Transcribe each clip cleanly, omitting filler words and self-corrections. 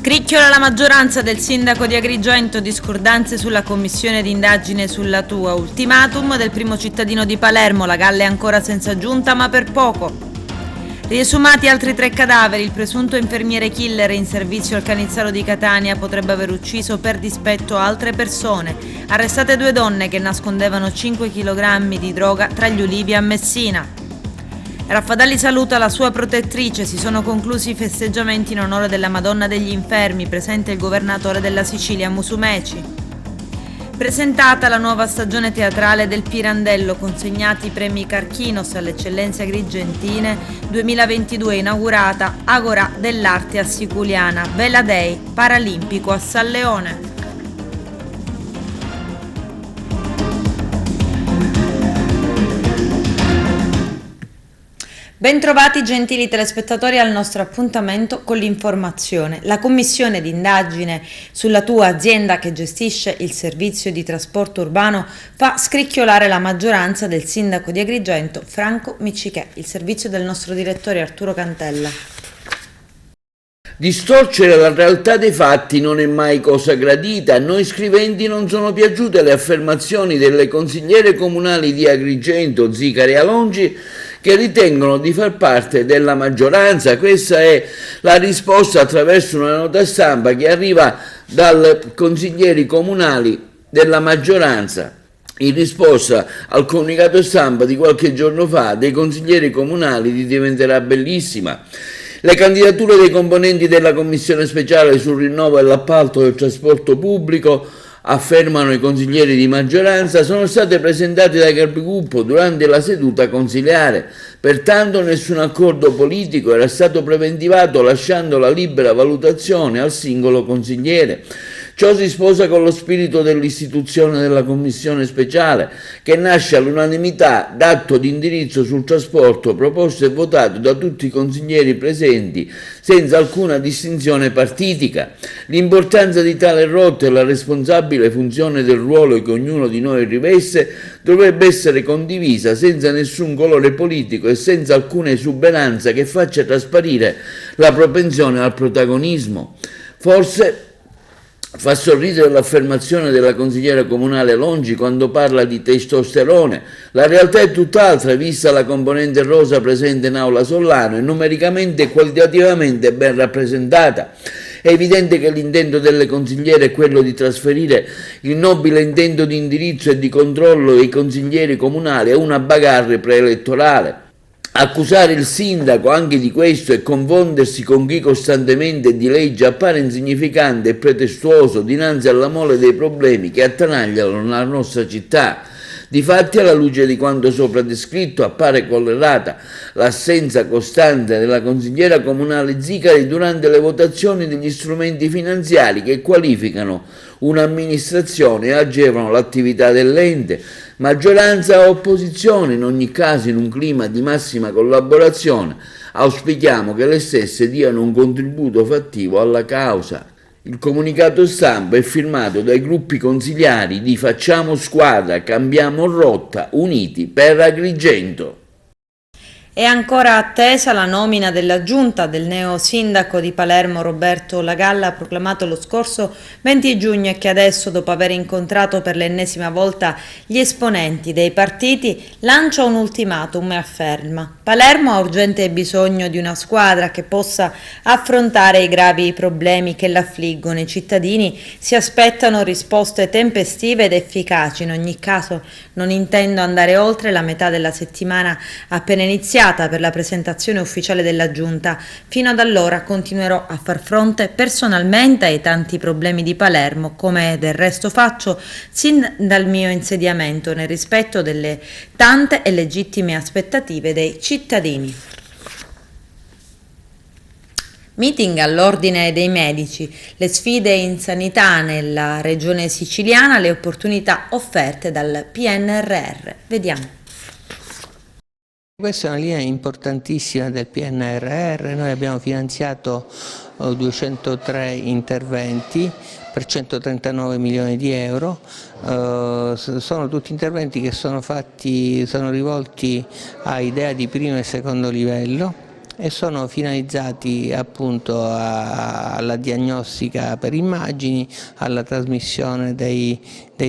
Scricchiola la maggioranza del sindaco di Agrigento, discordanze sulla commissione d'indagine sulla tua. Ultimatum del primo cittadino di Palermo, la galla è ancora senza giunta ma per poco. Riesumati altri 3 cadaveri, il presunto infermiere killer in servizio al Canizzaro di Catania potrebbe aver ucciso per dispetto altre persone. Arrestate 2 donne che nascondevano 5 kg di droga tra gli ulivi a Messina. Raffadali saluta la sua protettrice, si sono conclusi i festeggiamenti in onore della Madonna degli Infermi, presente il governatore della Sicilia Musumeci. Presentata la nuova stagione teatrale del Pirandello, consegnati i premi Carchinos alle eccellenze agrigentine 2022, inaugurata Agora dell'Arte a Siculiana, Vela Day, Paralimpico a San Leone. Bentrovati gentili telespettatori al nostro appuntamento con l'informazione. La commissione d'indagine sulla tua azienda che gestisce il servizio di trasporto urbano fa scricchiolare la maggioranza del sindaco di Agrigento Franco Miccichè. Il servizio del nostro direttore Arturo Cantella. Distorcere la realtà dei fatti non è mai cosa gradita. A noi scriventi non sono piaciute le affermazioni delle consigliere comunali di Agrigento, Zicari e Alongi, che ritengono di far parte della maggioranza. Questa è la risposta attraverso una nota stampa che arriva dai consiglieri comunali della maggioranza. In risposta al comunicato stampa di qualche giorno fa dei consiglieri comunali di Diventerà Bellissima. Le candidature dei componenti della commissione speciale sul rinnovo e l'appalto del trasporto pubblico, affermano i consiglieri di maggioranza, sono state presentate dai capigruppo durante la seduta consiliare. Pertanto nessun accordo politico era stato preventivato, lasciando la libera valutazione al singolo consigliere. Ciò si sposa con lo spirito dell'istituzione della commissione speciale, che nasce all'unanimità d'atto di indirizzo sul trasporto proposto e votato da tutti i consiglieri presenti, senza alcuna distinzione partitica. L'importanza di tale rotta e la responsabile funzione del ruolo che ognuno di noi riveste dovrebbe essere condivisa senza nessun colore politico e senza alcuna esuberanza che faccia trasparire la propensione al protagonismo. Forse fa sorridere l'affermazione della consigliera comunale Longi quando parla di testosterone. La realtà è tutt'altra, vista la componente rosa presente in aula Sollano e numericamente e qualitativamente ben rappresentata. È evidente che l'intento delle consigliere è quello di trasferire il nobile intento di indirizzo e di controllo dei consiglieri comunali a una bagarre preelettorale. Accusare il sindaco anche di questo e confondersi con chi costantemente dileggia appare insignificante e pretestuoso dinanzi alla mole dei problemi che attanagliano la nostra città. Difatti, alla luce di quanto sopra descritto, appare collerata l'assenza costante della consigliera comunale Zicari durante le votazioni degli strumenti finanziari che qualificano un'amministrazione e agevolano l'attività dell'ente. Maggioranza o opposizione, in ogni caso in un clima di massima collaborazione, auspichiamo che le stesse diano un contributo fattivo alla causa. Il comunicato stampa è firmato dai gruppi consigliari di Facciamo Squadra, Cambiamo Rotta, Uniti per Agrigento. È ancora attesa la nomina della giunta del neo sindaco di Palermo Roberto Lagalla, proclamato lo scorso 20 giugno e che adesso, dopo aver incontrato per l'ennesima volta gli esponenti dei partiti, lancia un ultimatum e afferma: Palermo ha urgente bisogno di una squadra che possa affrontare i gravi problemi che l'affliggono. I cittadini si aspettano risposte tempestive ed efficaci. In ogni caso non intendo andare oltre la metà della settimana appena iniziata per la presentazione ufficiale della giunta. Fino ad allora continuerò a far fronte personalmente ai tanti problemi di Palermo, come del resto faccio sin dal mio insediamento, nel rispetto delle tante e legittime aspettative dei cittadini. Meeting all'ordine dei medici, le sfide in sanità nella regione siciliana, le opportunità offerte dal PNRR. Vediamo. Questa è una linea importantissima del PNRR. Noi abbiamo finanziato 203 interventi per 139 milioni di euro, sono tutti interventi che sono rivolti a idea di primo e secondo livello, e sono finalizzati appunto alla diagnostica per immagini, alla trasmissione dei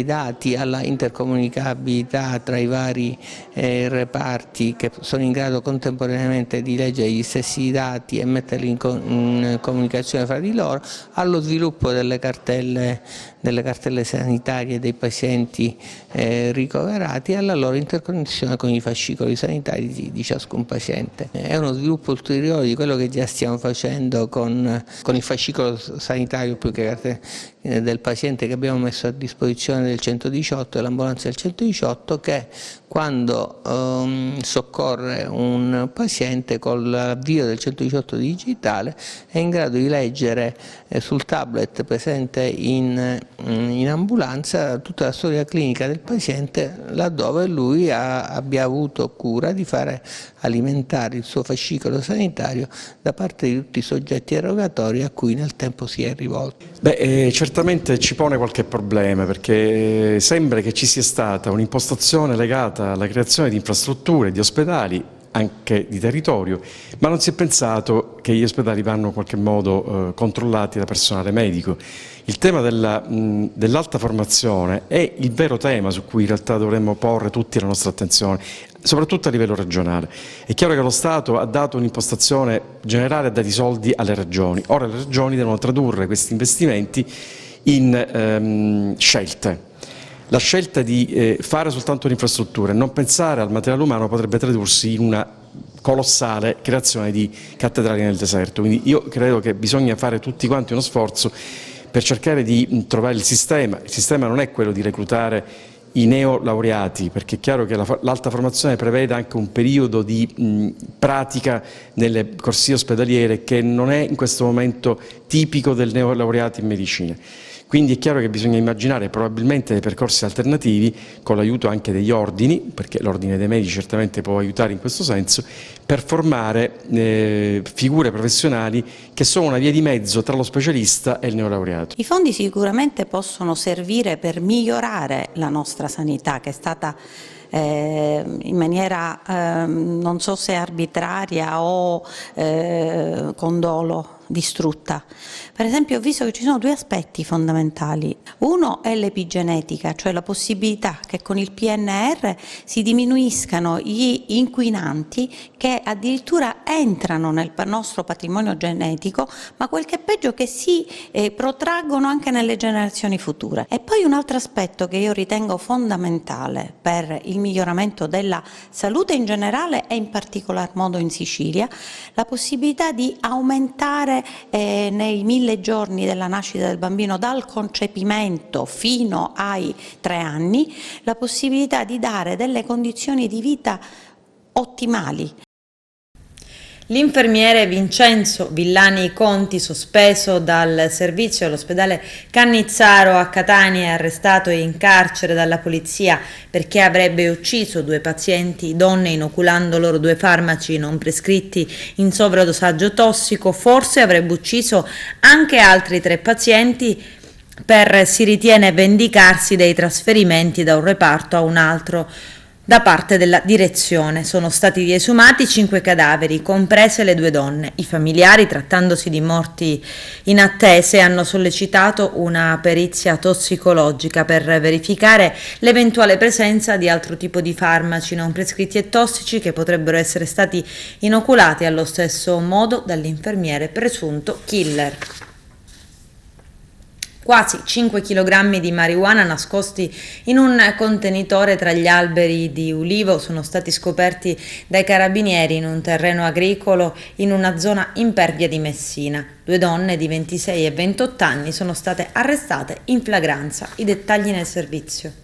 dati, alla intercomunicabilità tra i vari reparti che sono in grado contemporaneamente di leggere gli stessi dati e metterli in comunicazione fra di loro, allo sviluppo delle cartelle sanitarie dei pazienti ricoverati e alla loro interconnessione con i fascicoli sanitari di ciascun paziente. È uno sviluppo ulteriore di quello che già stiamo facendo con il fascicolo sanitario più che carte del paziente che abbiamo messo a disposizione del 118 e l'ambulanza del 118, che quando soccorre un paziente con l'avvio del 118 digitale è in grado di leggere sul tablet presente in ambulanza tutta la storia clinica del paziente, laddove lui abbia avuto cura di fare alimentare il suo fascicolo sanitario da parte di tutti i soggetti erogatori a cui nel tempo si è rivolto. Certamente ci pone qualche problema, perché sembra che ci sia stata un'impostazione legata alla creazione di infrastrutture, di ospedali, anche di territorio, ma non si è pensato che gli ospedali vanno in qualche modo controllati da personale medico. Il tema dell'alta formazione è il vero tema su cui in realtà dovremmo porre tutti la nostra attenzione, soprattutto a livello regionale. È chiaro che lo Stato ha dato un'impostazione generale, ha dato i soldi alle regioni. Ora le regioni devono tradurre questi investimenti in scelte. La scelta di fare soltanto l'infrastruttura e non pensare al materiale umano potrebbe tradursi in una colossale creazione di cattedrali nel deserto. Quindi io credo che bisogna fare tutti quanti uno sforzo per cercare di trovare il sistema. Il sistema non è quello di reclutare i neolaureati, perché è chiaro che l'alta formazione prevede anche un periodo di pratica nelle corsie ospedaliere che non è in questo momento tipico del neolaureato in medicina. Quindi è chiaro che bisogna immaginare probabilmente dei percorsi alternativi, con l'aiuto anche degli ordini, perché l'ordine dei medici certamente può aiutare in questo senso, per formare figure professionali che sono una via di mezzo tra lo specialista e il neolaureato. I fondi sicuramente possono servire per migliorare la nostra sanità, che è stata in maniera non so se arbitraria o con dolo distrutta. Per esempio ho visto che ci sono due aspetti fondamentali. Uno è l'epigenetica, cioè la possibilità che con il PNR si diminuiscano gli inquinanti che addirittura entrano nel nostro patrimonio genetico, ma quel che è peggio che si protraggono anche nelle generazioni future. E poi un altro aspetto che io ritengo fondamentale per il miglioramento della salute in generale e in particolar modo in Sicilia, la possibilità di aumentare nei 1000 giorni della nascita del bambino, dal concepimento fino ai 3 anni, la possibilità di dare delle condizioni di vita ottimali. L'infermiere Vincenzo Villani Conti, sospeso dal servizio all'ospedale Cannizzaro a Catania, è arrestato e in carcere dalla polizia perché avrebbe ucciso 2 pazienti donne inoculando loro 2 farmaci non prescritti in sovradosaggio tossico. Forse avrebbe ucciso anche altri 3 pazienti per, si ritiene, vendicarsi dei trasferimenti da un reparto a un altro da parte della direzione. Sono stati riesumati 5 cadaveri, comprese le 2 donne. I familiari, trattandosi di morti inattese, hanno sollecitato una perizia tossicologica per verificare l'eventuale presenza di altro tipo di farmaci non prescritti e tossici che potrebbero essere stati inoculati allo stesso modo dall'infermiere presunto killer. Quasi 5 kg di marijuana nascosti in un contenitore tra gli alberi di ulivo sono stati scoperti dai carabinieri in un terreno agricolo in una zona impervia di Messina. 2 donne di 26 e 28 anni sono state arrestate in flagranza. I dettagli nel servizio.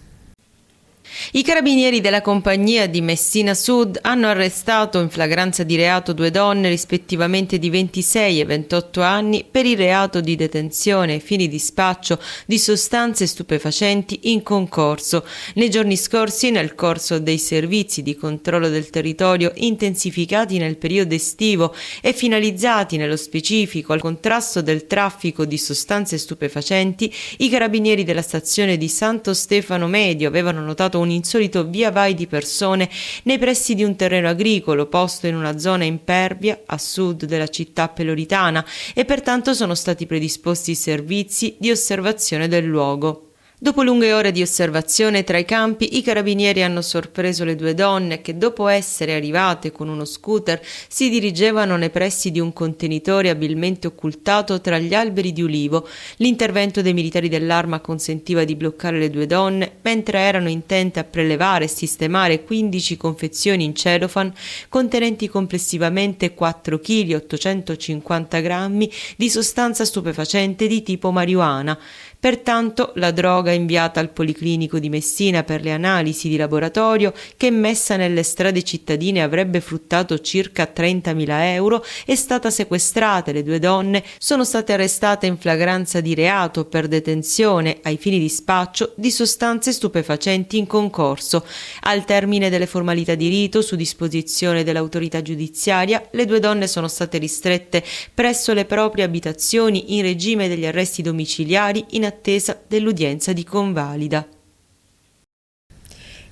I carabinieri della compagnia di Messina Sud hanno arrestato in flagranza di reato 2 donne rispettivamente di 26 e 28 anni per il reato di detenzione ai fini di spaccio di sostanze stupefacenti in concorso. Nei giorni scorsi, nel corso dei servizi di controllo del territorio intensificati nel periodo estivo e finalizzati nello specifico al contrasto del traffico di sostanze stupefacenti, i carabinieri della stazione di Santo Stefano Medio avevano notato un un insolito via vai di persone nei pressi di un terreno agricolo posto in una zona impervia a sud della città peloritana e pertanto sono stati predisposti servizi di osservazione del luogo. Dopo lunghe ore di osservazione tra i campi, i carabinieri hanno sorpreso le due donne che, dopo essere arrivate con uno scooter, si dirigevano nei pressi di un contenitore abilmente occultato tra gli alberi di ulivo. L'intervento dei militari dell'Arma consentiva di bloccare le due donne mentre erano intente a prelevare e sistemare 15 confezioni in celofan contenenti complessivamente 4 kg 850 grammi di sostanza stupefacente di tipo marijuana. Pertanto la droga inviata al Policlinico di Messina per le analisi di laboratorio, che messa nelle strade cittadine avrebbe fruttato circa 30.000 euro, è stata sequestrata e le due donne sono state arrestate in flagranza di reato per detenzione ai fini di spaccio di sostanze stupefacenti in concorso. Al termine delle formalità di rito, su disposizione dell'autorità giudiziaria, le due donne sono state ristrette presso le proprie abitazioni in regime degli arresti domiciliari in attesa dell'udienza di convalida.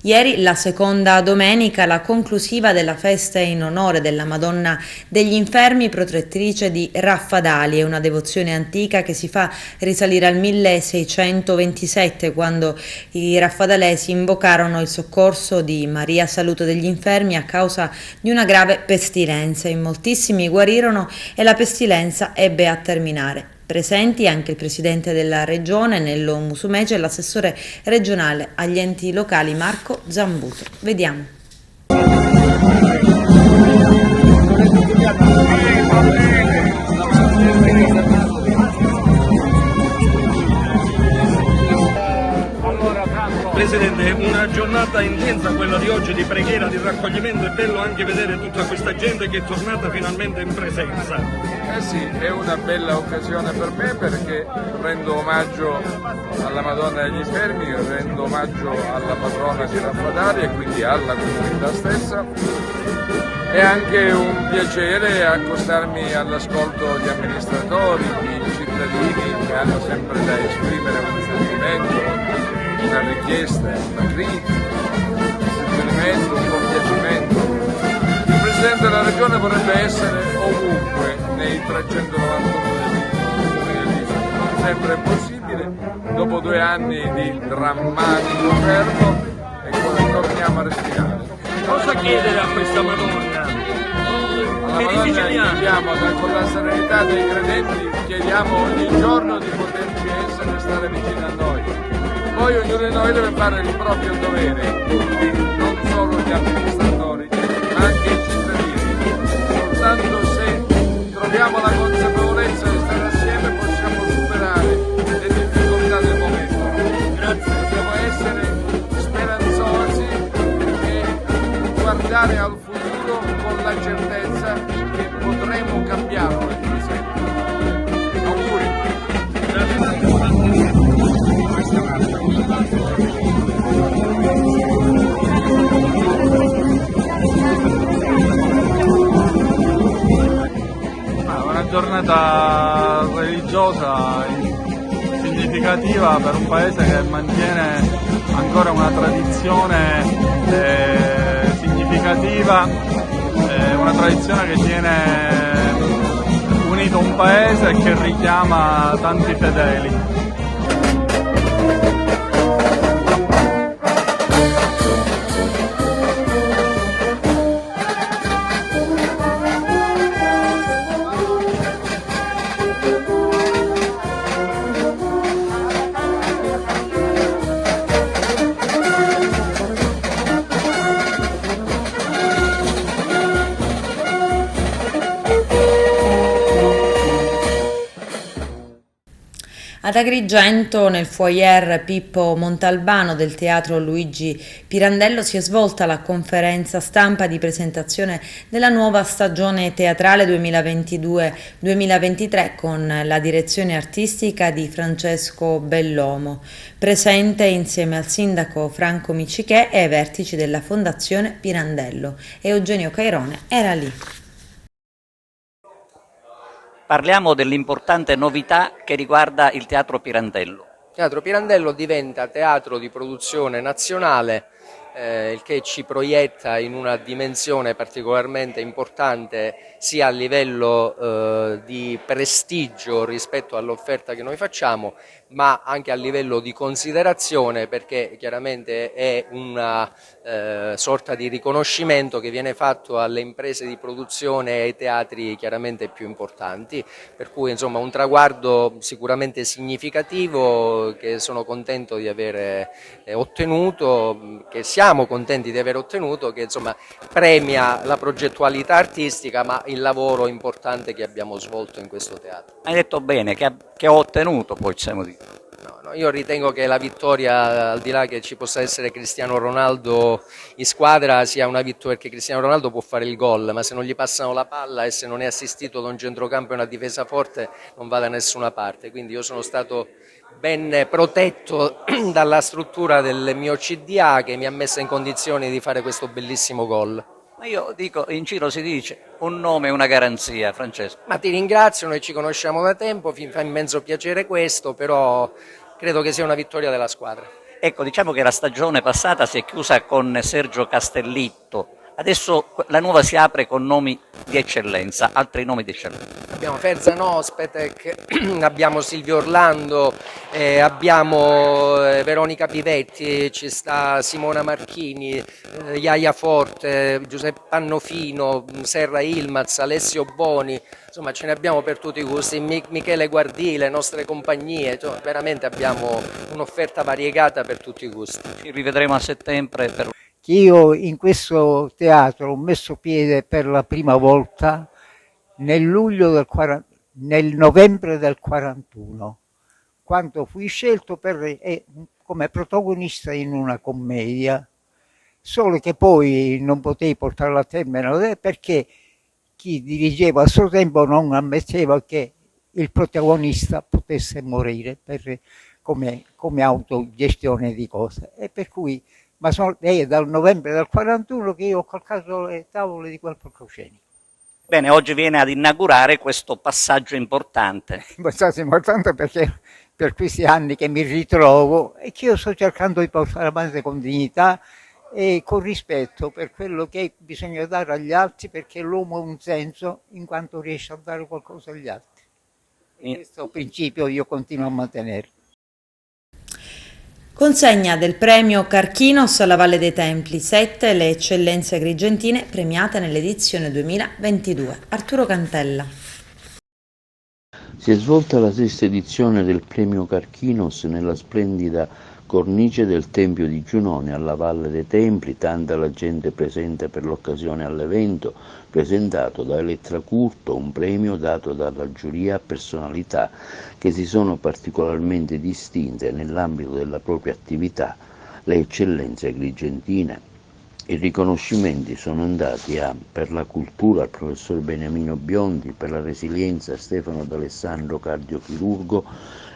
Ieri, la seconda domenica, la conclusiva della festa in onore della Madonna degli Infermi, protettrice di Raffadali. È una devozione antica che si fa risalire al 1627, quando i raffadalesi invocarono il soccorso di Maria Saluto degli Infermi a causa di una grave pestilenza. In moltissimi guarirono e la pestilenza ebbe a terminare. Presenti anche il presidente della regione Nello Musumeci e l'assessore regionale agli enti locali Marco Zambuto. Vediamo. Presidente, è una giornata intensa quella di oggi di preghiera, di raccoglimento. È bello anche vedere tutta questa gente che è tornata finalmente in presenza. Eh sì, è una bella occasione per me perché rendo omaggio alla Madonna degli Infermi, rendo omaggio alla patrona di Raffadali e quindi alla comunità stessa. È anche un piacere accostarmi all'ascolto di amministratori, di cittadini che hanno sempre da esprimere un sentimento, una richiesta, una critica, un suggerimento, un compiacimento. Il Presidente della Regione vorrebbe essere ovunque nei 391 dell'isola, non sempre è possibile. Dopo 2 anni di drammatico fermo e torniamo a respirare. Cosa chiedere a questa Madonna? Alla Madonna chiediamo, con la serenità dei credenti, chiediamo ogni giorno di poterci essere e stare vicino a noi. Poi ognuno di noi deve fare il proprio dovere, tutti, non solo gli amministratori, ma anche i cittadini. Soltanto se troviamo la consapevolezza di stare assieme possiamo superare le difficoltà del momento. Grazie. Dobbiamo essere speranzosi e guardare al futuro con la certezza che potremo cambiarlo nel presente. Auguri. Una giornata religiosa significativa per un paese che mantiene ancora una tradizione significativa, una tradizione che tiene unito un paese e che richiama tanti fedeli. Ad Agrigento, nel foyer Pippo Montalbano del Teatro Luigi Pirandello, si è svolta la conferenza stampa di presentazione della nuova stagione teatrale 2022-2023 con la direzione artistica di Francesco Bellomo, presente insieme al sindaco Franco Miccichè e ai vertici della Fondazione Pirandello. Eugenio Cairone era lì. Parliamo dell'importante novità che riguarda il Teatro Pirandello. Teatro Pirandello diventa teatro di produzione nazionale, il che ci proietta in una dimensione particolarmente importante sia a livello di prestigio rispetto all'offerta che noi facciamo, ma anche a livello di considerazione, perché chiaramente è una sorta di riconoscimento che viene fatto alle imprese di produzione e ai teatri chiaramente più importanti, per cui insomma un traguardo sicuramente significativo che sono contento di avere ottenuto, che siamo contenti di aver ottenuto, che insomma premia la progettualità artistica ma il lavoro importante che abbiamo svolto in questo teatro. Hai detto bene, che ho ottenuto, poi possiamo dire. No, io ritengo che la vittoria, al di là che ci possa essere Cristiano Ronaldo in squadra, sia una vittoria, perché Cristiano Ronaldo può fare il gol, ma se non gli passano la palla e se non è assistito da un centrocampo e una difesa forte non va da nessuna parte, quindi io sono stato ben protetto dalla struttura del mio CDA che mi ha messo in condizioni di fare questo bellissimo gol. Ma io dico, in giro si dice, un nome è una garanzia, Francesco. Ma ti ringrazio, noi ci conosciamo da tempo, mi fa immenso piacere questo, però credo che sia una vittoria della squadra. Ecco, diciamo che la stagione passata si è chiusa con Sergio Castellitto, adesso la nuova si apre con nomi di eccellenza, altri nomi di eccellenza. Abbiamo Ferzan Ospetek, abbiamo Silvio Orlando, abbiamo Veronica Pivetti, ci sta Simona Marchini, Iaia Forte, Giuseppe Pannofino, Serra Ilmaz, Alessio Boni, insomma ce ne abbiamo per tutti i gusti, Michele Guardì, le nostre compagnie, cioè, veramente abbiamo un'offerta variegata per tutti i gusti. Ci rivedremo a settembre. Io in questo teatro ho messo piede per la prima volta nel novembre del 41, quando fui scelto come protagonista in una commedia, solo che poi non potevo portarla a termine perché chi dirigeva a suo tempo non ammetteva che il protagonista potesse morire come autogestione di cose, e per cui è dal novembre del 41 che io ho calcato le tavole di quel palcoscenico. Bene, oggi viene ad inaugurare questo passaggio importante. Passaggio importante perché per questi anni che mi ritrovo e che io sto cercando di portare avanti con dignità e con rispetto per quello che bisogna dare agli altri, perché l'uomo ha un senso in quanto riesce a dare qualcosa agli altri. E questo principio io continuo a mantenere. Consegna del premio Carchinos alla Valle dei Templi, 7 le eccellenze agrigentine premiate nell'edizione 2022. Arturo Cantella. Si è svolta la sesta edizione del premio Carchinos nella splendida cornice del Tempio di Giunone alla Valle dei Templi, tanta la gente presente per l'occasione all'evento, presentato da Elettra Curto, un premio dato dalla giuria a personalità che si sono particolarmente distinte nell'ambito della propria attività, le eccellenze agrigentine. I riconoscimenti sono andati per la cultura al professor Beniamino Biondi, per la resilienza a Stefano D'Alessandro, cardiochirurgo,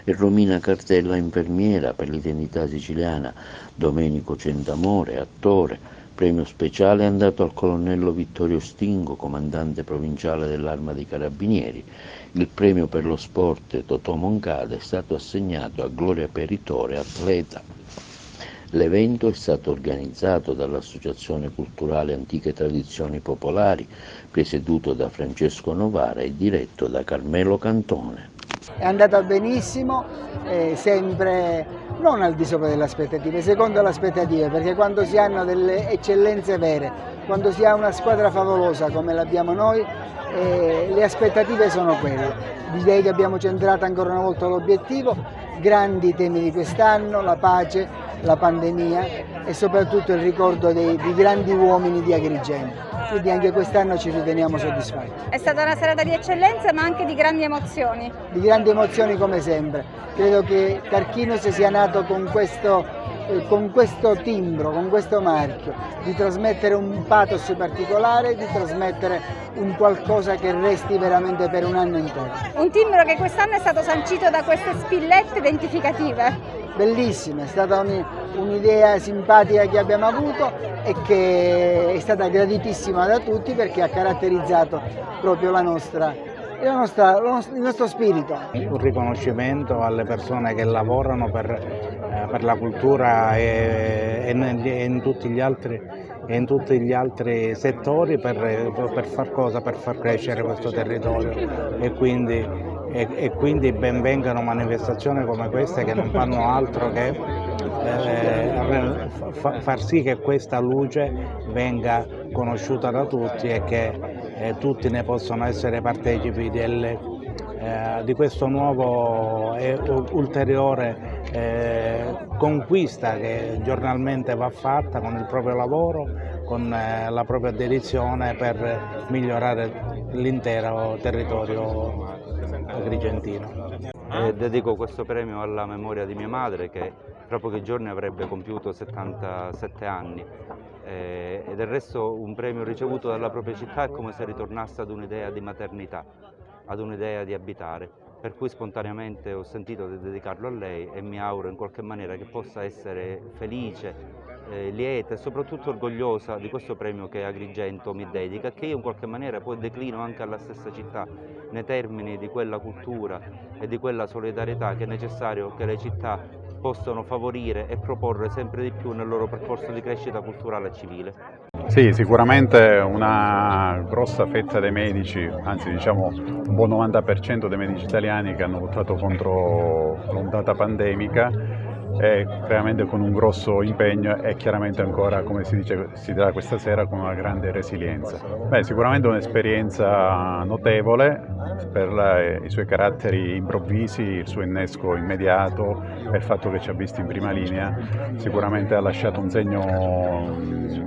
e Romina Cartella, infermiera, per l'identità siciliana Domenico Centamore, attore. Premio speciale è andato al colonnello Vittorio Stingo, comandante provinciale dell'Arma dei Carabinieri. Il premio per lo sport Totò Moncada è stato assegnato a Gloria Peritore, atleta. L'evento è stato organizzato dall'Associazione Culturale Antiche Tradizioni Popolari, presieduto da Francesco Novara e diretto da Carmelo Cantone. È andata benissimo, sempre non al di sopra delle aspettative, secondo le aspettative, perché quando si hanno delle eccellenze vere, quando si ha una squadra favolosa come l'abbiamo noi, le aspettative sono quelle. Direi che abbiamo centrato ancora una volta l'obiettivo, grandi temi di quest'anno, la pace, la pandemia e soprattutto il ricordo di grandi uomini di Agrigento. Quindi anche quest'anno ci riteniamo soddisfatti. È stata una serata di eccellenza ma anche di grandi emozioni. Di grandi emozioni come sempre. Credo che Carchinos sia nato con questo timbro, con questo marchio, di trasmettere un pathos particolare, di trasmettere un qualcosa che resti veramente per un anno intero. Un timbro che quest'anno è stato sancito da queste spillette identificative. Bellissima, è stata un'idea simpatica che abbiamo avuto e che è stata graditissima da tutti perché ha caratterizzato proprio la nostra il nostro spirito. Un riconoscimento alle persone che lavorano per la cultura e in tutti gli altri settori per far cosa? Per far crescere questo territorio e quindi ben vengano manifestazioni come queste che non fanno altro che far sì che questa luce venga conosciuta da tutti e che tutti ne possano essere partecipi di questo nuovo e ulteriore conquista che giornalmente va fatta con il proprio lavoro, con la propria dedizione per migliorare l'intero territorio agrigentino. Dedico questo premio alla memoria di mia madre che tra pochi giorni avrebbe compiuto 77 anni. E del resto un premio ricevuto dalla propria città è come se ritornasse ad un'idea di maternità, ad un'idea di abitare, per cui spontaneamente ho sentito di dedicarlo a lei e mi auguro in qualche maniera che possa essere felice, lieta e soprattutto orgogliosa di questo premio che Agrigento mi dedica e che io in qualche maniera poi declino anche alla stessa città nei termini di quella cultura e di quella solidarietà che è necessario che le città possano favorire e proporre sempre di più nel loro percorso di crescita culturale e civile. Sì, sicuramente una grossa fetta dei medici, anzi diciamo un buon 90% dei medici italiani che hanno lottato contro l'ondata pandemica e veramente con un grosso impegno e chiaramente ancora, come si dirà questa sera, con una grande resilienza. Sicuramente un'esperienza notevole per i suoi caratteri improvvisi, il suo innesco immediato e il fatto che ci ha visti in prima linea, sicuramente ha lasciato un segno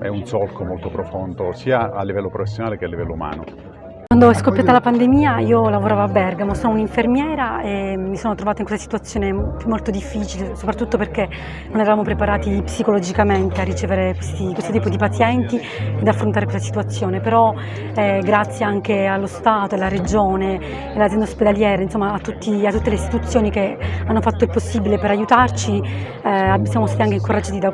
e un solco molto profondo sia a livello professionale che a livello umano. Quando è scoppiata la pandemia io lavoravo a Bergamo, sono un'infermiera e mi sono trovata in questa situazione molto difficile, soprattutto perché non eravamo preparati psicologicamente a ricevere questo tipo di pazienti ed affrontare questa situazione, però grazie anche allo Stato, alla Regione, alle aziende ospedaliere, insomma a tutte le istituzioni che hanno fatto il possibile per aiutarci, siamo stati anche incoraggiati da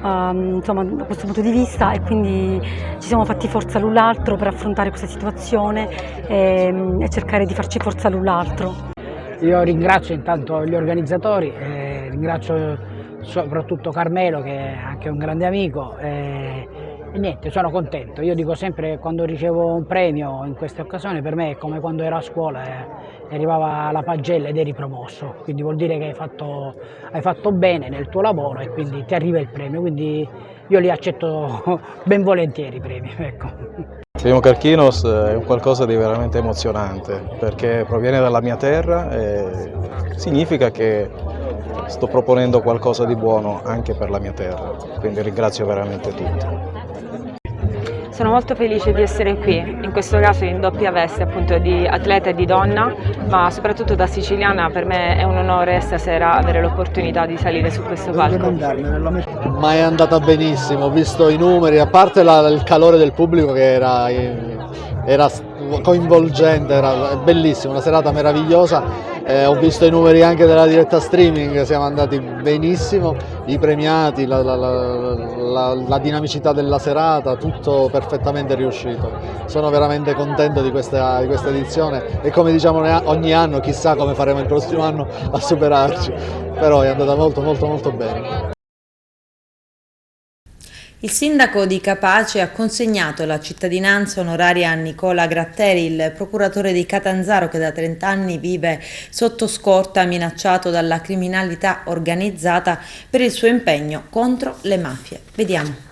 da questo punto di vista e quindi ci siamo fatti forza l'un l'altro per affrontare questa situazione e cercare di farci forza l'un l'altro. Io ringrazio intanto gli organizzatori, ringrazio soprattutto Carmelo che è anche un grande amico e niente, sono contento. Io dico sempre quando ricevo un premio in queste occasioni per me è come quando ero a scuola e arrivava la pagella ed eri promosso, quindi vuol dire che hai fatto bene nel tuo lavoro e quindi ti arriva il premio, quindi io li accetto ben volentieri i premi. Ecco. Primo Carchinos è un qualcosa di veramente emozionante perché proviene dalla mia terra e significa che sto proponendo qualcosa di buono anche per la mia terra, quindi ringrazio veramente tutti. Sono molto felice di essere qui, in questo caso in doppia veste appunto di atleta e di donna, ma soprattutto da siciliana per me è un onore stasera avere l'opportunità di salire su questo palco. Ma è andata benissimo, ho visto i numeri, a parte il calore del pubblico che era coinvolgente, era bellissimo, una serata meravigliosa. Ho visto i numeri anche della diretta streaming, siamo andati benissimo, i premiati, la dinamicità della serata, tutto perfettamente riuscito. Sono veramente contento di questa edizione e come diciamo ogni anno chissà come faremo il prossimo anno a superarci, però è andata molto bene. Il sindaco di Capaci ha consegnato la cittadinanza onoraria a Nicola Gratteri, il procuratore di Catanzaro che da 30 anni vive sotto scorta minacciato dalla criminalità organizzata per il suo impegno contro le mafie. Vediamo.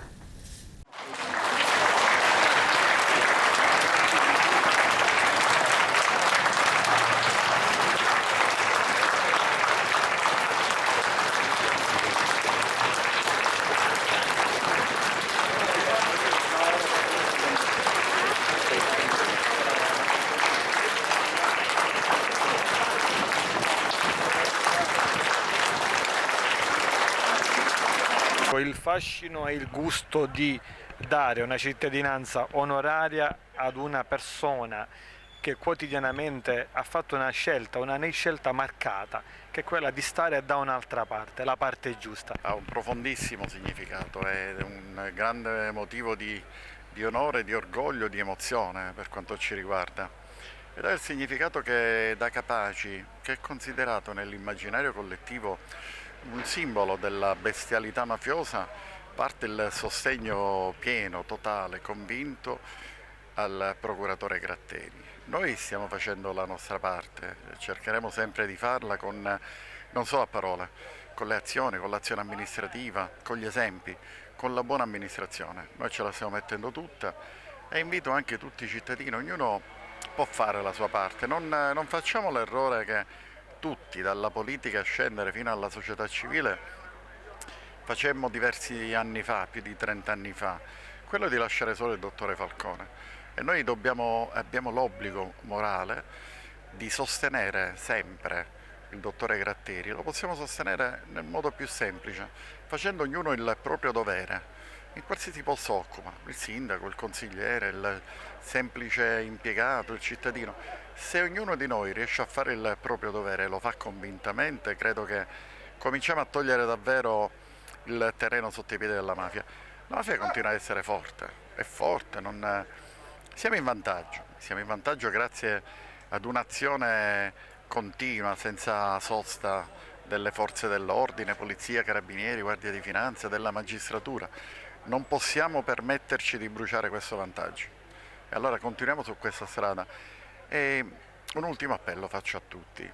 Il fascino e il gusto di dare una cittadinanza onoraria ad una persona che quotidianamente ha fatto una scelta marcata, che è quella di stare da un'altra parte, la parte giusta. Ha un profondissimo significato, è un grande motivo di onore, di orgoglio, di emozione per quanto ci riguarda. ed ha il significato che da Capaci, che è considerato nell'immaginario collettivo un simbolo della bestialità mafiosa, parte il sostegno pieno, totale, convinto al procuratore Gratteri. Noi stiamo facendo la nostra parte, cercheremo sempre di farla non solo a parole, con le azioni, con l'azione amministrativa, con gli esempi, con la buona amministrazione. Noi ce la stiamo mettendo tutta e invito anche tutti i cittadini, ognuno può fare la sua parte, non facciamo l'errore che tutti, dalla politica a scendere fino alla società civile, facemmo diversi anni fa, più di 30 anni fa, quello di lasciare solo il dottore Falcone. E noi abbiamo l'obbligo morale di sostenere sempre il dottore Gratteri. Lo possiamo sostenere nel modo più semplice, facendo ognuno il proprio dovere, in qualsiasi posto occupa, il sindaco, il consigliere, il semplice impiegato, il cittadino. Se ognuno di noi riesce a fare il proprio dovere e lo fa convintamente, credo che cominciamo a togliere davvero il terreno sotto i piedi della mafia. La mafia continua ad essere forte, è forte, siamo in vantaggio grazie ad un'azione continua, senza sosta, delle forze dell'ordine, polizia, carabinieri, guardia di finanza, della magistratura. Non possiamo permetterci di bruciare questo vantaggio. E allora continuiamo su questa strada. E un ultimo appello faccio a tutti.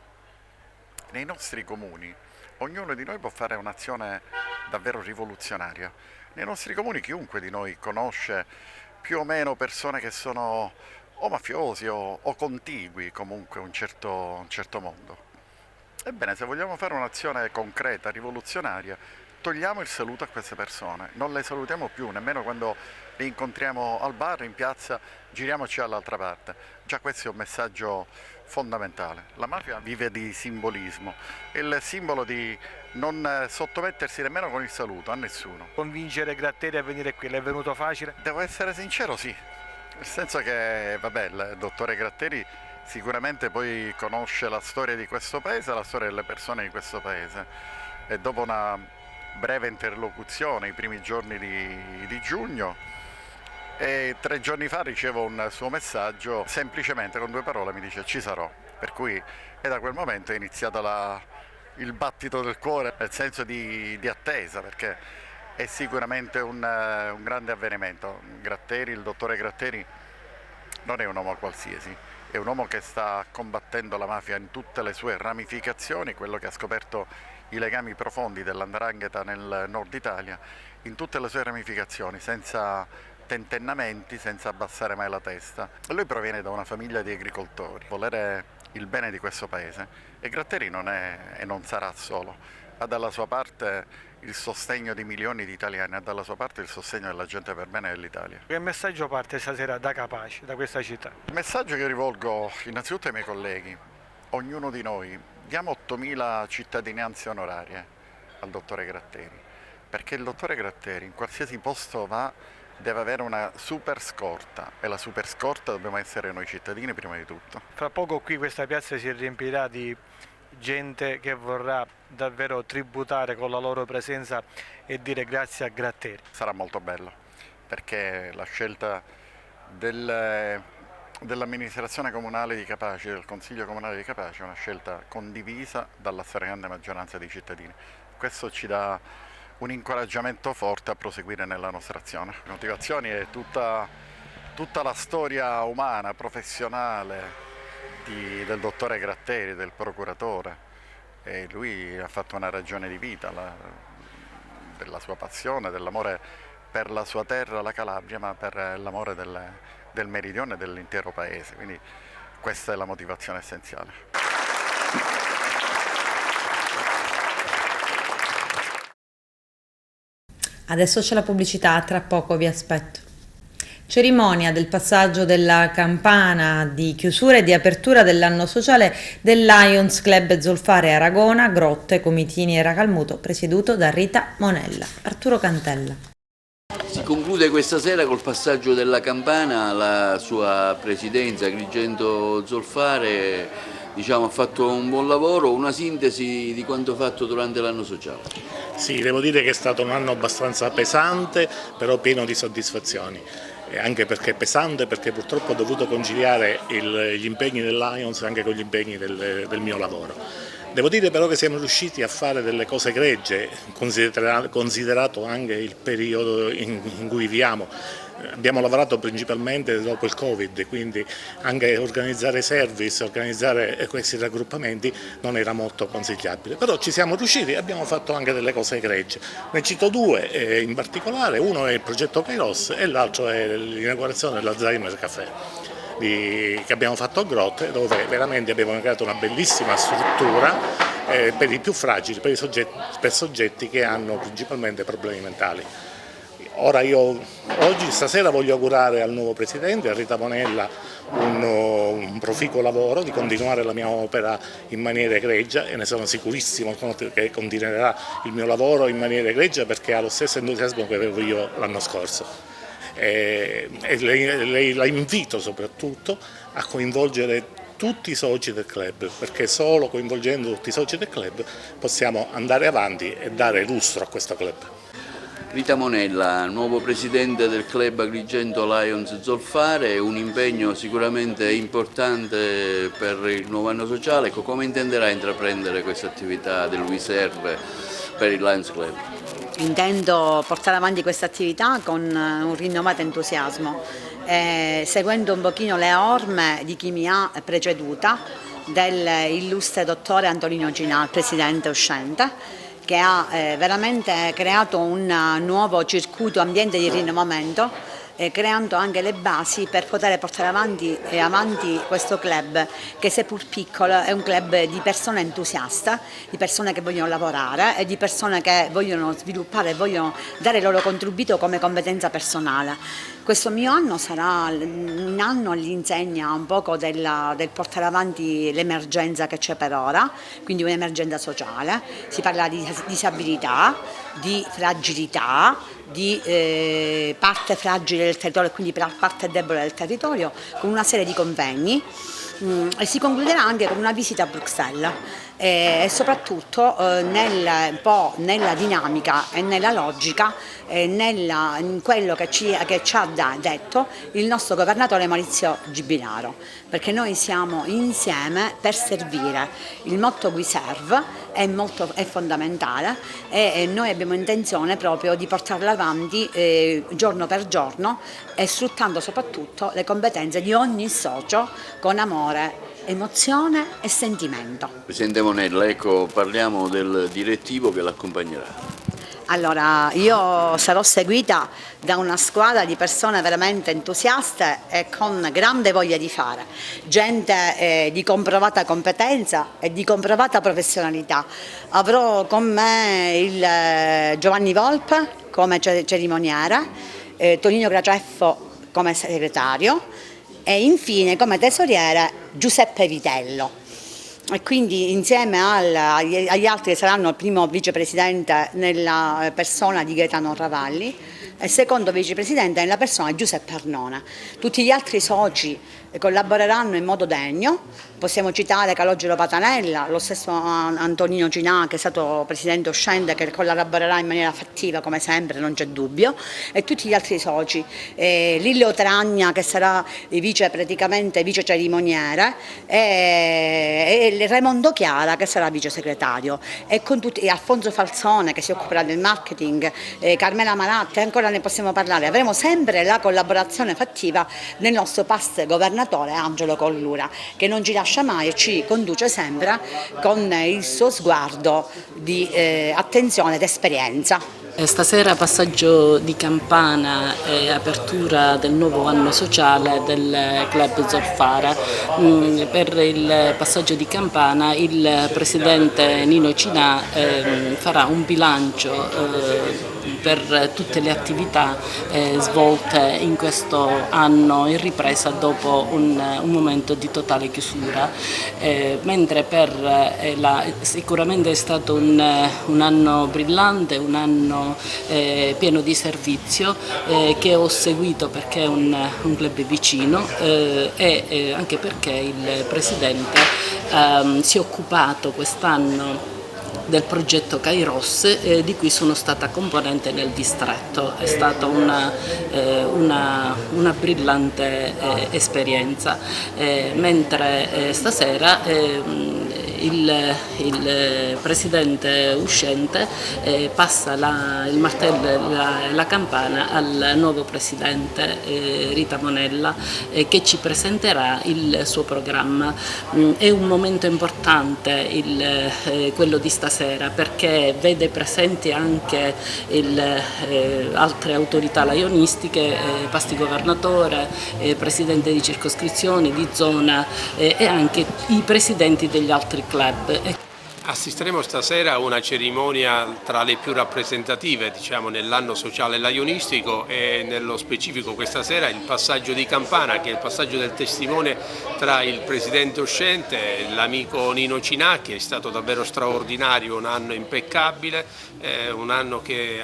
Nei nostri comuni ognuno di noi può fare un'azione davvero rivoluzionaria. Nei nostri comuni chiunque di noi conosce più o meno persone che sono o mafiosi o contigui comunque un certo mondo. Ebbene, se vogliamo fare un'azione concreta, rivoluzionaria, togliamo il saluto a queste persone, non le salutiamo più, nemmeno quando le incontriamo al bar, in piazza, giriamoci all'altra parte. Già questo è un messaggio fondamentale. La mafia vive di simbolismo, il simbolo di non sottomettersi nemmeno con il saluto a nessuno. Convincere Gratteri a venire qui, le è venuto facile? Devo essere sincero, sì, nel senso che il dottore Gratteri sicuramente poi conosce la storia di questo paese, la storia delle persone di questo paese, e dopo una breve interlocuzione i primi giorni di giugno, e 3 giorni fa ricevo un suo messaggio, semplicemente con 2 parole mi dice ci sarò, per cui e da quel momento è iniziato il battito del cuore, nel senso di attesa, perché è sicuramente un grande avvenimento. Gratteri, il dottore Gratteri non è un uomo qualsiasi, è un uomo che sta combattendo la mafia in tutte le sue ramificazioni, quello che ha scoperto i legami profondi dell''ndrangheta nel nord Italia, in tutte le sue ramificazioni, senza tentennamenti, senza abbassare mai la testa. Lui proviene da una famiglia di agricoltori, volere il bene di questo paese, e Gratteri non è e non sarà solo, ha dalla sua parte il sostegno di milioni di italiani, ha dalla sua parte il sostegno della gente per bene dell'Italia. Che messaggio parte stasera da Capaci, da questa città? Il messaggio che rivolgo innanzitutto ai miei colleghi, ognuno di noi, diamo 8.000 cittadinanze onorarie al dottore Gratteri, perché il dottore Gratteri in qualsiasi posto va deve avere una super scorta, e la super scorta dobbiamo essere noi cittadini prima di tutto. Fra poco qui questa piazza si riempirà di gente che vorrà davvero tributare con la loro presenza e dire grazie a Gratteri. Sarà molto bello, perché la scelta dell'amministrazione comunale di Capaci, del Consiglio Comunale di Capaci, è una scelta condivisa dalla stragrande maggioranza dei cittadini. Questo ci dà un incoraggiamento forte a proseguire nella nostra azione. Le motivazioni è tutta la storia umana, professionale del dottore Gratteri, del procuratore, e lui ha fatto una ragione di vita, della sua passione, dell'amore per la sua terra, la Calabria, ma per l'amore del meridione e dell'intero paese, quindi questa è la motivazione essenziale. Adesso c'è la pubblicità, tra poco vi aspetto. Cerimonia del passaggio della campana di chiusura e di apertura dell'anno sociale del Lions Club Zolfare Aragona, Grotte, Comitini e Racalmuto, presieduto da Rita Monella. Arturo Cantella. Si conclude questa sera col passaggio della campana, la sua presidenza Agrigento Zolfare ha fatto un buon lavoro, una sintesi di quanto fatto durante l'anno sociale. Sì, devo dire che è stato un anno abbastanza pesante, però pieno di soddisfazioni. anche perché è pesante, perché purtroppo ho dovuto conciliare gli impegni del Lions anche con gli impegni del mio lavoro. Devo dire però che siamo riusciti a fare delle cose egregie, considerato anche il periodo in cui viviamo. Abbiamo lavorato principalmente dopo il Covid, quindi anche organizzare service, organizzare questi raggruppamenti non era molto consigliabile, però ci siamo riusciti e abbiamo fatto anche delle cose egregie. Ne cito due in particolare, uno è il progetto Kairos e l'altro è l'inaugurazione dell'Alzheimer Café che abbiamo fatto a Grotte, dove veramente abbiamo creato una bellissima struttura per i più fragili, per soggetti che hanno principalmente problemi mentali. Ora stasera voglio augurare al nuovo Presidente, a Rita Bonella, un proficuo lavoro, di continuare la mia opera in maniera egregia e ne sono sicurissimo che continuerà il mio lavoro in maniera egregia perché ha lo stesso entusiasmo che avevo io l'anno scorso. E la invito soprattutto a coinvolgere tutti i soci del club, perché solo coinvolgendo tutti i soci del club possiamo andare avanti e dare lustro a questo club. Rita Bonella, nuovo presidente del club Agrigento Lions Zolfare, un impegno sicuramente importante per il nuovo anno sociale. Ecco, come intenderà intraprendere questa attività del We Serve per il Lions Club? Intendo portare avanti questa attività con un rinnovato entusiasmo, seguendo un pochino le orme di chi mi ha preceduta, dell'illustre dottore Antonino Ginà, presidente uscente, che ha veramente creato un nuovo circuito ambiente di rinnovamento, creando anche le basi per poter portare avanti questo club, che seppur piccolo è un club di persone entusiaste, di persone che vogliono lavorare e di persone che vogliono sviluppare, vogliono dare il loro contributo come competenza personale. Questo mio anno sarà un anno all'insegna un poco del portare avanti l'emergenza che c'è per ora, quindi un'emergenza sociale. Si parla di disabilità, di fragilità, di parte fragile del territorio e quindi parte debole del territorio, con una serie di convegni e si concluderà anche con una visita a Bruxelles e soprattutto nella dinamica e nella logica in quello che ci ha detto il nostro governatore Maurizio Giubilaro, perché noi siamo insieme per servire. Il motto We Serve è fondamentale e noi abbiamo intenzione proprio di portarlo avanti giorno per giorno e sfruttando soprattutto le competenze di ogni socio con amore, emozione e sentimento. Presidente Bonella, ecco, parliamo del direttivo che l'accompagnerà. Allora, io sarò seguita da una squadra di persone veramente entusiaste e con grande voglia di fare, gente di comprovata competenza e di comprovata professionalità. Avrò con me il Giovanni Volpe come cerimoniere, Tonino Graceffo come segretario e infine come tesoriere Giuseppe Vitello. E quindi insieme agli altri saranno il primo vicepresidente nella persona di Gaetano Ravalli e il secondo vicepresidente nella persona di Giuseppe Arnone. Tutti gli altri soci collaboreranno in modo degno, possiamo citare Calogero Patanella, lo stesso Antonino Ginà che è stato presidente uscente che collaborerà in maniera fattiva come sempre, non c'è dubbio, e tutti gli altri soci, Lilleo Tragna che sarà vice cerimoniere e Raimondo Chiara che sarà vice segretario e Alfonso Falzone che si occuperà del marketing, Carmela Maratti, ancora ne possiamo parlare. Avremo sempre la collaborazione fattiva del nostro past governatore Angelo Collura, che non ci lascia mai e ci conduce sempre con il suo sguardo di attenzione ed esperienza. Stasera passaggio di campana e apertura del nuovo anno sociale del Club Zolfara. Per il passaggio di campana il presidente Nino Ginà farà un bilancio per tutte le attività svolte in questo anno in ripresa dopo un momento di totale chiusura, mentre sicuramente è stato un anno brillante, un anno pieno di servizio che ho seguito perché è un club vicino e anche perché il presidente si è occupato quest'anno del progetto Kairos, di cui sono stata componente nel distretto. È stata una brillante esperienza, mentre stasera il presidente uscente passa il martello e la campana al nuovo presidente Rita Monella, che ci presenterà il suo programma. È un momento importante quello di stasera, perché vede presenti anche altre autorità laionistiche, Pasti Governatore, presidente di circoscrizione, di zona, e anche i presidenti degli altri club. Assisteremo stasera a una cerimonia tra le più rappresentative, diciamo, nell'anno sociale laionistico, e nello specifico questa sera il passaggio di campana, che è il passaggio del testimone tra il presidente uscente, l'amico Nino Cinacchi. È stato davvero straordinario, un anno impeccabile, un anno che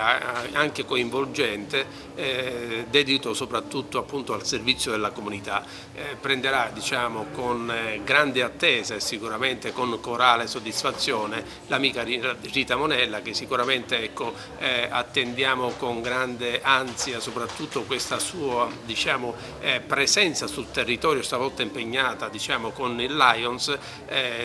anche coinvolgente, dedito soprattutto appunto al servizio della comunità. Prenderà, diciamo, con grande attesa e sicuramente con corale soddisfazione l'amica Rita Monella, che sicuramente, ecco, attendiamo con grande ansia soprattutto questa sua, diciamo, presenza sul territorio, stavolta impegnata, diciamo, con il Lions,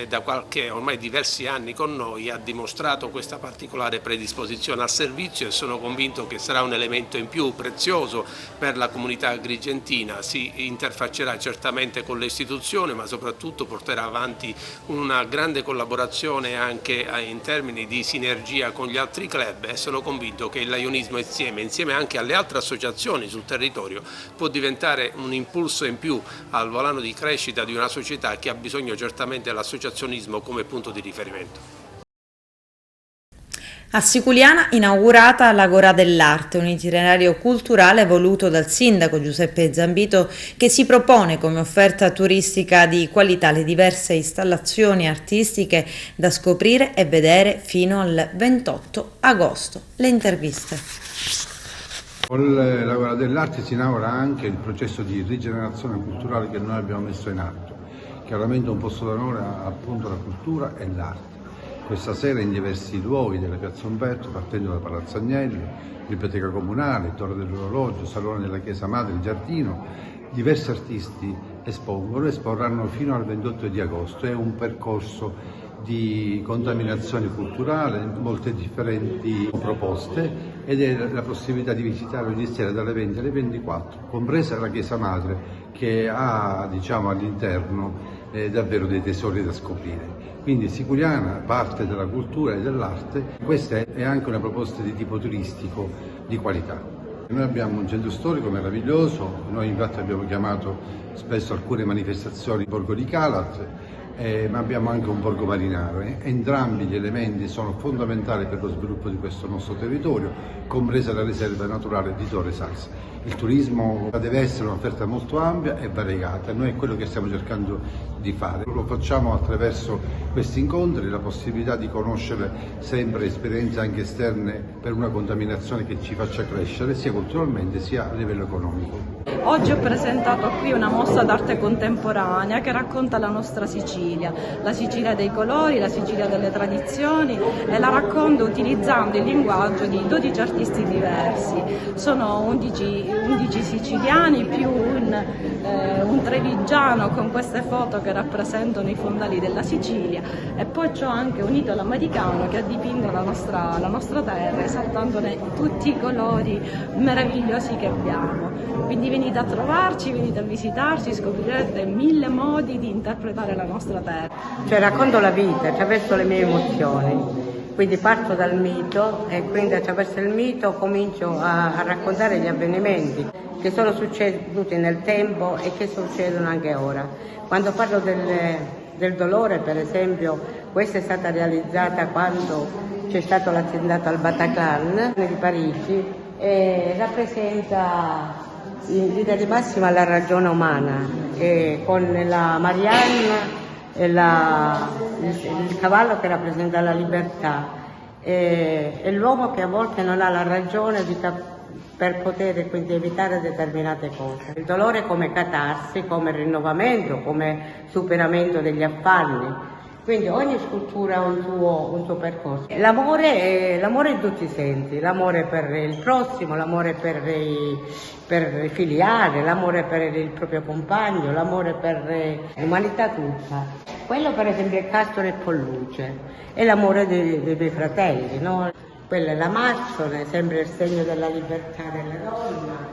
da ormai diversi anni con noi. Ha dimostrato questa particolare predisposizione al servizio e sono convinto che sarà un elemento in più prezioso per la comunità agrigentina. Si interfaccerà certamente con le istituzioni, ma soprattutto porterà avanti una grande collaborazione anche in termini di sinergia con gli altri club, e sono convinto che il laionismo insieme anche alle altre associazioni sul territorio, può diventare un impulso in più al volano di crescita di una società che ha bisogno certamente dell'associazionismo come punto di riferimento. A Siculiana inaugurata l'Agora dell'Arte, un itinerario culturale voluto dal sindaco Giuseppe Zambito, che si propone come offerta turistica di qualità le diverse installazioni artistiche da scoprire e vedere fino al 28 agosto. Le interviste. Con l'Agora dell'Arte si inaugura anche il processo di rigenerazione culturale che noi abbiamo messo in atto. Chiaramente un posto d'onore appunto la cultura e l'arte. Questa sera in diversi luoghi della Piazza Umberto, partendo da Palazzo Agnelli, Biblioteca Comunale, Torre dell'Orologio, Salone della Chiesa Madre, il Giardino, diversi artisti esporranno fino al 28 di agosto. È un percorso di contaminazione culturale, molte differenti proposte, ed è la possibilità di visitare ogni sera dalle 20 alle 24, compresa la Chiesa Madre, che ha, diciamo, all'interno davvero dei tesori da scoprire. Quindi Siculiana parte della cultura e dell'arte. Questa è anche una proposta di tipo turistico di qualità. Noi abbiamo un centro storico meraviglioso, noi infatti abbiamo chiamato spesso alcune manifestazioni Borgo di Calat, ma abbiamo anche un borgo marinaro. Entrambi gli elementi sono fondamentali per lo sviluppo di questo nostro territorio, compresa la riserva naturale di Torre Sals. Il turismo deve essere un'offerta molto ampia e variegata, noi è quello che stiamo cercando di fare. Lo facciamo attraverso questi incontri, la possibilità di conoscere sempre esperienze anche esterne per una contaminazione che ci faccia crescere sia culturalmente sia a livello economico. Oggi ho presentato qui una mostra d'arte contemporanea che racconta la nostra Sicilia, la Sicilia dei colori, la Sicilia delle tradizioni, e la racconto utilizzando il linguaggio di 12 artisti diversi. Sono 11 siciliani più un trevigiano con queste foto che rappresentano i fondali della Sicilia, e poi ci ho anche unito l'americano che ha dipinto la nostra terra esaltandone tutti i colori meravigliosi che abbiamo. Quindi venite a trovarci, venite a visitarci, scoprirete 1000 modi di interpretare la nostra terra. Cioè racconto la vita attraverso le mie emozioni. Quindi parto dal mito e quindi attraverso il mito comincio a raccontare gli avvenimenti che sono succeduti nel tempo e che succedono anche ora. Quando parlo del dolore, per esempio, questa è stata realizzata quando c'è stato l'attentato al Bataclan di Parigi e rappresenta in linea di massima la ragione umana, con la Marianne e il cavallo che rappresenta la libertà e l'uomo che a volte non ha la ragione per poter quindi evitare determinate cose. Il dolore come catarsi, come rinnovamento, come superamento degli affanni, Quindi ogni scultura ha un suo percorso. L'amore in tutti i sensi, l'amore per il prossimo, l'amore per i filiali, l'amore per il proprio compagno, l'amore per l'umanità tutta. Quello per esempio è Castore e Polluce, è l'amore dei due fratelli, no? Quello è l'Amazzone, sempre il segno della libertà della donna,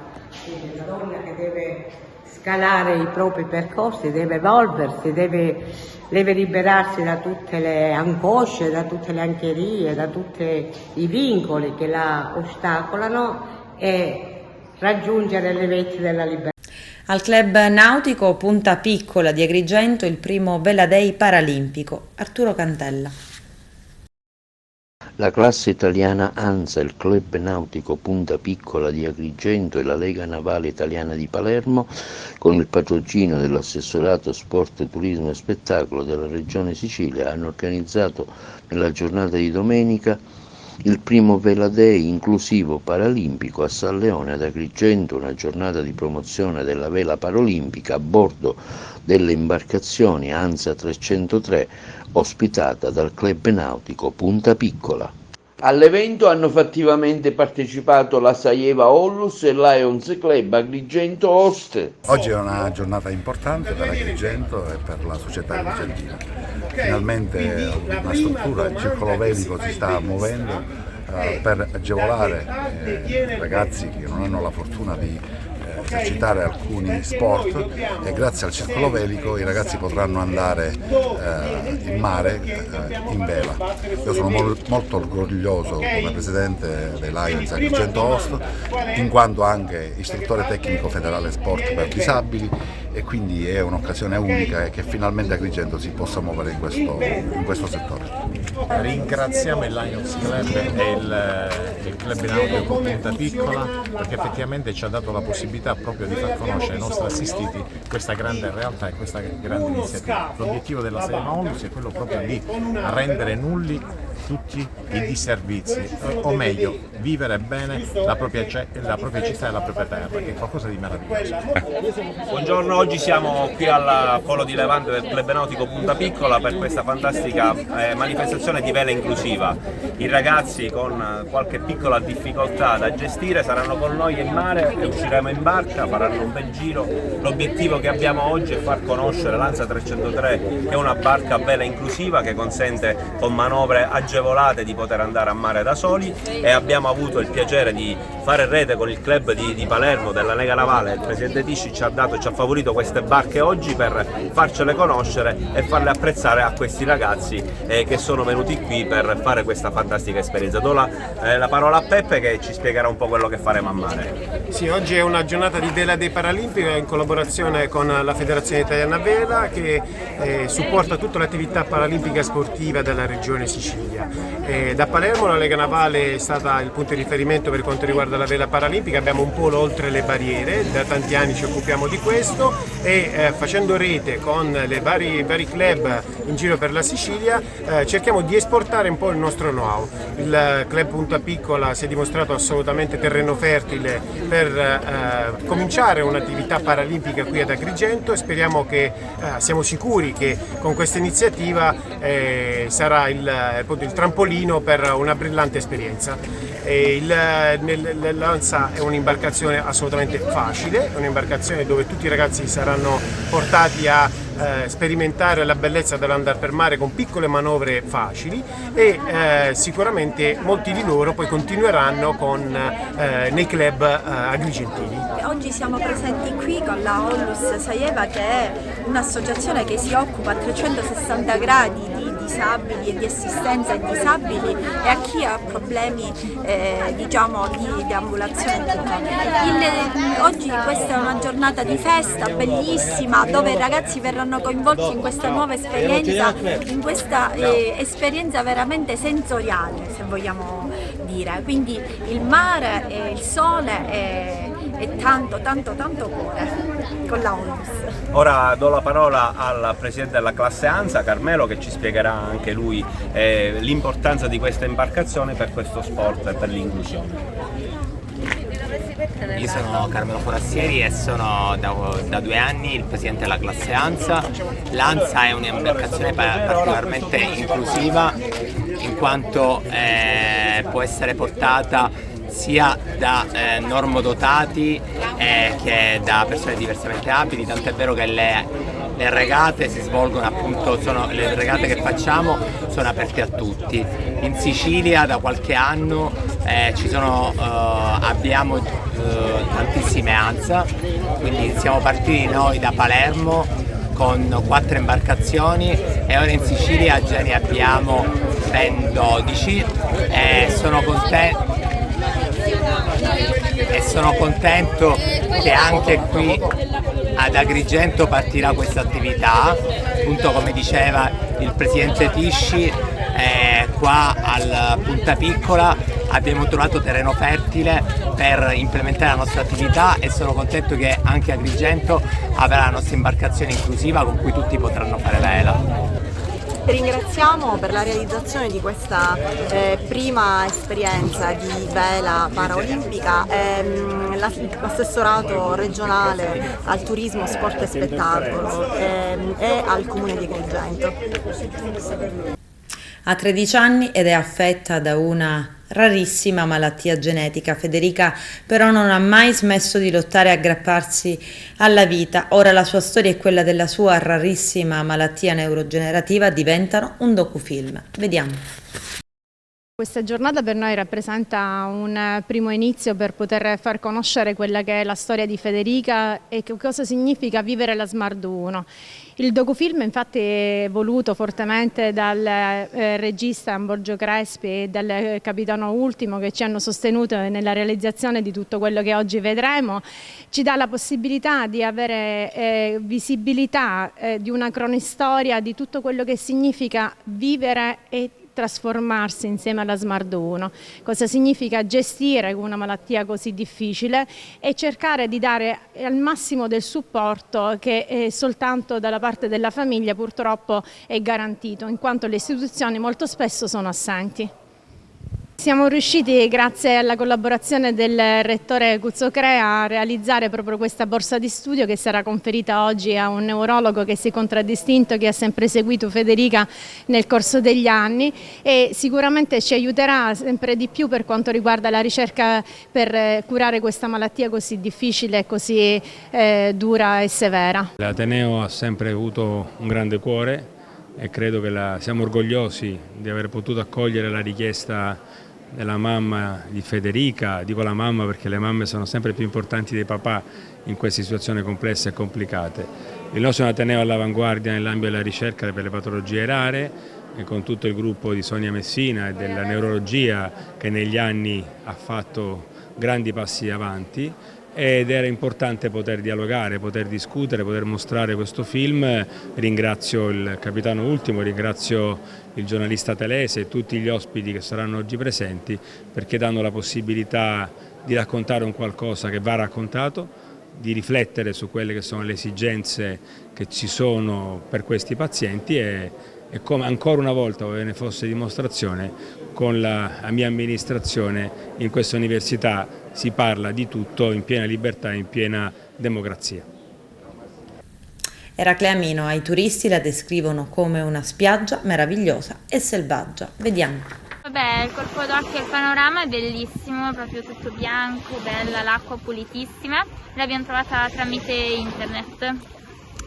quindi la donna che deve scalare i propri percorsi, deve evolversi, deve liberarsi da tutte le angosce, da tutte le ancherie, da tutti i vincoli che la ostacolano e raggiungere le vette della libertà. Al club nautico Punta Piccola di Agrigento il primo Vela Day paralimpico. Arturo Cantella. La classe italiana ANSA, il Club Nautico Punta Piccola di Agrigento e la Lega Navale Italiana di Palermo, con il patrocinio dell'Assessorato Sport, Turismo e Spettacolo della Regione Sicilia, hanno organizzato nella giornata di domenica il primo Vela Day inclusivo paralimpico a San Leone ad Agrigento, una giornata di promozione della vela paralimpica a bordo delle imbarcazioni ANSA 303 ospitata dal Club Nautico Punta Piccola. All'evento hanno fattivamente partecipato la Saieva Ollus e Lions Club Agrigento Oste. Oggi è una giornata importante per Agrigento e per la società agrigentina. Finalmente una struttura, il circolo velico si sta muovendo per agevolare ragazzi che non hanno la fortuna di esercitare alcuni sport, e grazie al circolo velico i ragazzi potranno andare in mare in vela. Io sono molto orgoglioso come presidente dei Lions Agrigento Host, in quanto anche istruttore tecnico federale sport per disabili, e quindi è un'occasione unica che finalmente Agrigento si possa muovere in questo settore. Ringraziamo il Lions Club e il Club Nautico Punta Piccola perché effettivamente ci ha dato la possibilità proprio di far conoscere ai nostri assistiti questa grande realtà e questa grande iniziativa. L'obiettivo della Saieva Onlus è quello proprio di rendere nulli tutti i disservizi, o meglio, vivere bene la propria città e la propria terra, che è qualcosa di meraviglioso. Buongiorno, oggi siamo qui al Polo di Levante del Club Nautico Punta Piccola per questa fantastica manifestazione di vela inclusiva. I ragazzi con qualche piccola difficoltà da gestire saranno con noi in mare e usciremo in barca, faranno un bel giro. L'obiettivo che abbiamo oggi è far conoscere l'ANSA 303, che è una barca a vela inclusiva che consente con manovre agevolate di poter andare a mare da soli, e abbiamo avuto il piacere di fare rete con il club di Palermo della Lega Navale. Il presidente Tisci ci ha favorito queste barche oggi per farcele conoscere e farle apprezzare a questi ragazzi che sono venuti qui per fare questa fantastica esperienza. Do la parola a Peppe che ci spiegherà un po' quello che faremo a mare. Sì, oggi è una giornata di Vela Day Paralimpico in collaborazione con la Federazione Italiana Vela, che supporta tutta l'attività paralimpica sportiva della regione Sicilia. Da Palermo la Lega Navale è stata il punto di riferimento per quanto riguarda la vela paralimpica. Abbiamo un polo oltre le barriere, da tanti anni ci occupiamo di questo, e facendo rete con i vari club in giro per la Sicilia cerchiamo di esportare un po' il nostro know-how. Il Club Punta Piccola si è dimostrato assolutamente terreno fertile per cominciare un'attività paralimpica qui ad Agrigento, e siamo sicuri che con questa iniziativa sarà il trampolino per una brillante esperienza. L'ANSA è un'imbarcazione assolutamente facile, è un'imbarcazione dove tutti i ragazzi saranno portati a sperimentare la bellezza dell'andare per mare con piccole manovre facili, e sicuramente molti di loro poi continueranno nei club agrigentini. Oggi siamo presenti qui con la Ollus Saieva, che è un'associazione che si occupa a 360 gradi di disabili e di assistenza ai disabili e a chi ha problemi di deambulazione. Oggi questa è una giornata di festa bellissima, dove i ragazzi verranno coinvolti in questa nuova esperienza, in questa esperienza veramente sensoriale, se vogliamo dire. Quindi il mare e il sole e tanto cuore con la Onlus. Ora do la parola al presidente della classe ANSA, Carmelo, che ci spiegherà anche lui l'importanza di questa imbarcazione per questo sport e per l'inclusione. Io sono Carmelo Forastieri e sono da 2 anni il presidente della classe ANSA. L'ANSA è un'imbarcazione particolarmente inclusiva in quanto può essere portata sia da normodotati che da persone diversamente abili, tant'è vero che le regate si svolgono appunto, le regate che facciamo sono aperte a tutti. In Sicilia da qualche anno abbiamo tantissime ANSA, quindi siamo partiti noi da Palermo con 4 imbarcazioni e ora in Sicilia già ne abbiamo ben 12 e sono contento che anche qui ad Agrigento partirà questa attività, appunto come diceva il presidente Tisci, qua al Punta Piccola abbiamo trovato terreno fertile per implementare la nostra attività e sono contento che anche Agrigento avrà la nostra imbarcazione inclusiva con cui tutti potranno fare vela. Ringraziamo per la realizzazione di questa prima esperienza di vela paraolimpica l'assessorato regionale al turismo, sport e spettacolo e al comune di Agrigento. Ha 13 anni ed è affetta da una rarissima malattia genetica. Federica però non ha mai smesso di lottare e aggrapparsi alla vita. Ora la sua storia e quella della sua rarissima malattia neurodegenerativa diventano un docufilm. Vediamo. Questa giornata per noi rappresenta un primo inizio per poter far conoscere quella che è la storia di Federica e che cosa significa vivere la SMARD 1. Il docufilm infatti è voluto fortemente dal regista Ambrogio Crespi e dal capitano Ultimo che ci hanno sostenuto nella realizzazione di tutto quello che oggi vedremo. Ci dà la possibilità di avere visibilità di una cronistoria di tutto quello che significa vivere e trasformarsi insieme alla SMARD 1, cosa significa gestire una malattia così difficile e cercare di dare al massimo del supporto che soltanto dalla parte della famiglia purtroppo è garantito, in quanto le istituzioni molto spesso sono assenti. Siamo riusciti, grazie alla collaborazione del rettore Cuzzocrea, a realizzare proprio questa borsa di studio che sarà conferita oggi a un neurologo che si è contraddistinto, che ha sempre seguito Federica nel corso degli anni e sicuramente ci aiuterà sempre di più per quanto riguarda la ricerca per curare questa malattia così difficile, così dura e severa. L'Ateneo ha sempre avuto un grande cuore e credo che siamo orgogliosi di aver potuto accogliere la richiesta della mamma di Federica. Dico la mamma perché le mamme sono sempre più importanti dei papà in queste situazioni complesse e complicate. Il nostro è un Ateneo all'avanguardia nell'ambito della ricerca per le patologie rare e con tutto il gruppo di Sonia Messina e della neurologia che negli anni ha fatto grandi passi avanti. Ed era importante poter dialogare, poter discutere, poter mostrare questo film. Ringrazio il capitano Ultimo, ringrazio il giornalista Telese e tutti gli ospiti che saranno oggi presenti perché danno la possibilità di raccontare un qualcosa che va raccontato, di riflettere su quelle che sono le esigenze che ci sono per questi pazienti e come ancora una volta, ove ne fosse dimostrazione, con la mia amministrazione in questa università si parla di tutto in piena libertà e in piena democrazia. Eraclea Mino, ai turisti la descrivono come una spiaggia meravigliosa e selvaggia. Vediamo. Vabbè, il colpo d'occhio e il panorama è bellissimo, proprio tutto bianco, bella, l'acqua pulitissima. L'abbiamo trovata tramite internet.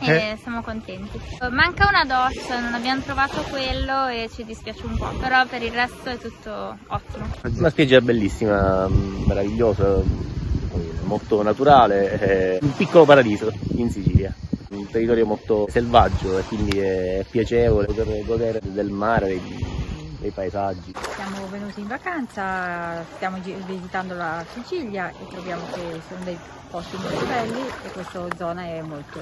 E siamo contenti. Manca una doccia, non abbiamo trovato quello e ci dispiace un po', però per il resto è tutto ottimo. Una spiaggia bellissima, meravigliosa, molto naturale, un piccolo paradiso in Sicilia. Un territorio molto selvaggio e quindi è piacevole poter godere del mare, dei paesaggi. Siamo venuti in vacanza, stiamo visitando la Sicilia e troviamo che sono dei posti molto belli e questa zona è molto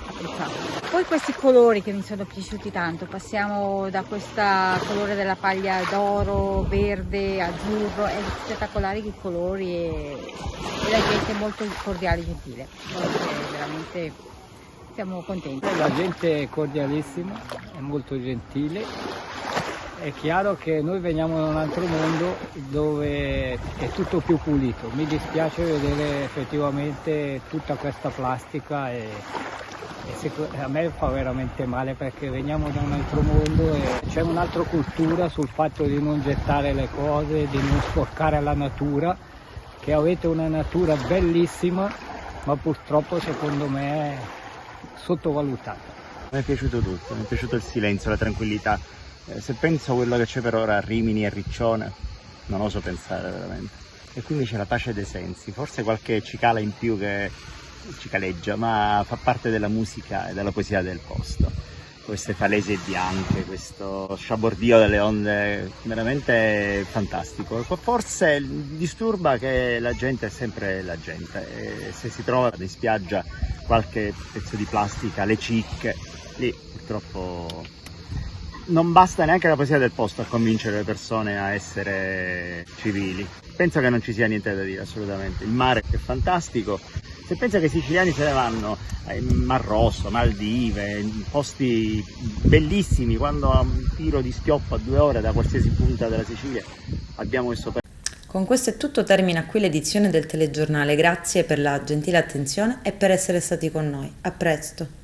apprezzata. Poi questi colori che mi sono piaciuti tanto, passiamo da questo colore della paglia d'oro, verde, azzurro, è spettacolare i colori e la gente è molto cordiale e gentile, veramente siamo contenti. La gente è cordialissima, è molto gentile è chiaro che noi veniamo da un altro mondo dove è tutto più pulito. Mi dispiace vedere effettivamente tutta questa plastica e a me fa veramente male, perché veniamo da un altro mondo e c'è un'altra cultura sul fatto di non gettare le cose, di non sporcare la natura, che avete una natura bellissima, ma purtroppo secondo me è sottovalutata. Mi è piaciuto tutto, mi è piaciuto il silenzio, la tranquillità. Se penso a quello che c'è per ora a Rimini e Riccione, non oso pensare veramente. E quindi c'è la pace dei sensi, forse qualche cicala in più che cicaleggia, ma fa parte della musica e della poesia del posto. Queste falesie bianche, questo sciabordio delle onde, veramente fantastico. Forse disturba che la gente è sempre la gente, e se si trova in spiaggia qualche pezzo di plastica, le cicche, lì purtroppo non basta neanche la poesia del posto a convincere le persone a essere civili. Penso che non ci sia niente da dire, assolutamente. Il mare è fantastico. Se pensa che i siciliani se ne vanno in Mar Rosso, Maldive, in posti bellissimi, quando a un tiro di schioppo a 2 ore da qualsiasi punta della Sicilia abbiamo questo. Con questo è tutto, termina qui l'edizione del telegiornale. Grazie per la gentile attenzione e per essere stati con noi. A presto.